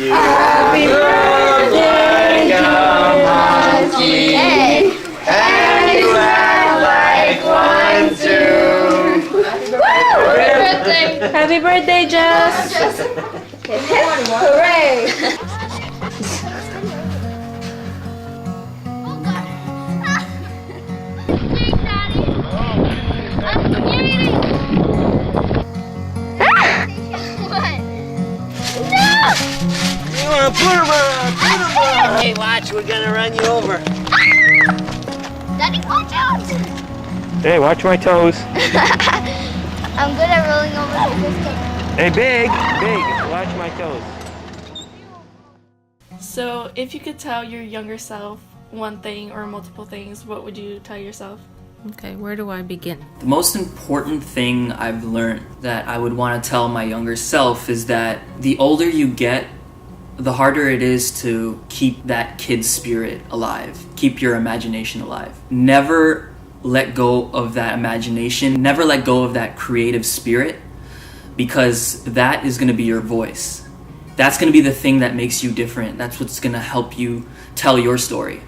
Happy birthday, Monkey. And you act like 1, 2. Happy birthday, Jess! Hooray! Hey, watch, we're gonna run you over. Daddy, watch out! Hey, watch my toes. I'm good at rolling over the Hey, big, watch my toes. So, if you could tell your younger self one thing or multiple things, what would you tell yourself? Okay, where do I begin? The most important thing I've learned that I would want to tell my younger self is that the older you get, the harder it is to keep that kid's spirit alive, keep your imagination alive. Never let go of that imagination, never let go of that creative spirit, because that is going to be your voice. That's going to be the thing that makes you different. That's what's going to help you tell your story.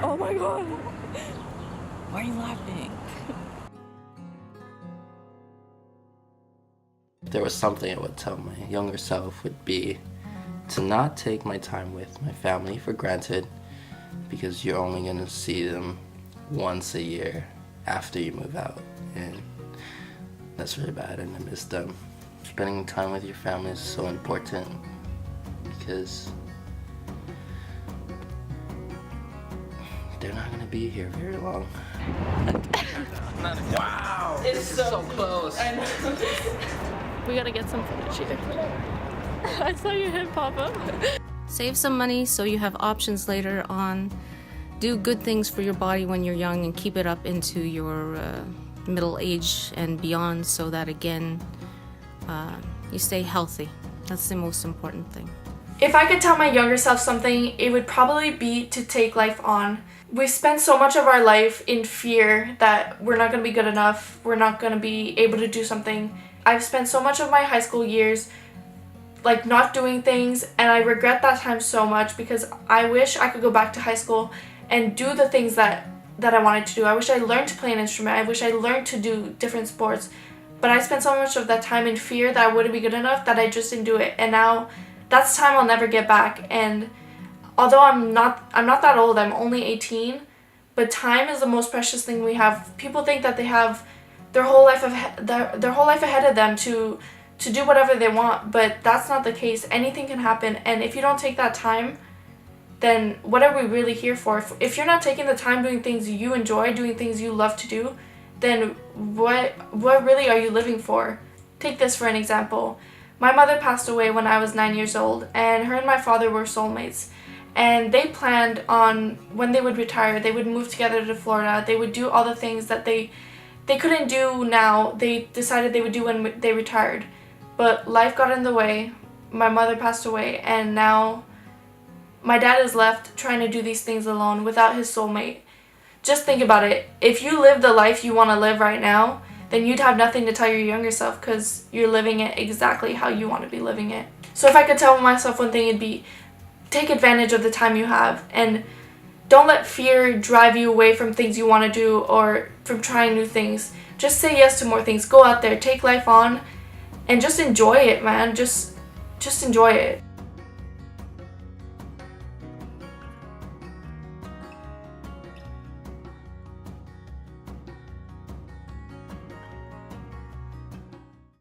Oh my god. Why are you laughing? If there was something I would tell my younger self would be to not take my time with my family for granted, because you're only going to see them once a year after you move out, and that's really bad and I miss them. Spending time with your family is so important because they're not going to be here very long. Wow. It's so close. I know. We gotta get some footage here. I saw your head pop up. Save some money so you have options later on. Do good things for your body when you're young and keep it up into your middle age and beyond, so that again you stay healthy. That's the most important thing. If I could tell my younger self something, it would probably be to take life on. We spend so much of our life in fear that we're not going to be good enough, we're not going to be able to do something. I've spent so much of my high school years like not doing things, and I regret that time so much because I wish I could go back to high school and do the things that I wanted to do. I wish I learned to play an instrument. I wish I learned to do different sports. But I spent so much of that time in fear that I wouldn't be good enough that I just didn't do it. And now that's time I'll never get back. And although I'm not that old, I'm only 18, but time is the most precious thing we have. People think that they have their whole life ahead of them to do whatever they want, but that's not the case. Anything can happen, and if you don't take that time, then what are we really here for? If you're not taking the time doing things you enjoy, doing things you love to do, then what really are you living for? Take this for an example. My mother passed away when I was 9 years old, and her and my father were soulmates. And they planned on when they would retire, they would move together to Florida. They would do all the things that they couldn't do now. They decided they would do when they retired. But life got in the way. My mother passed away, and now my dad is left trying to do these things alone without his soulmate. Just think about it. If you live the life you want to live right now, then you'd have nothing to tell your younger self because you're living it exactly how you want to be living it. So if I could tell myself one thing, it'd be take advantage of the time you have, and don't let fear drive you away from things you want to do or from trying new things. Just say yes to more things. Go out there, take life on, and just enjoy it, man. Just enjoy it.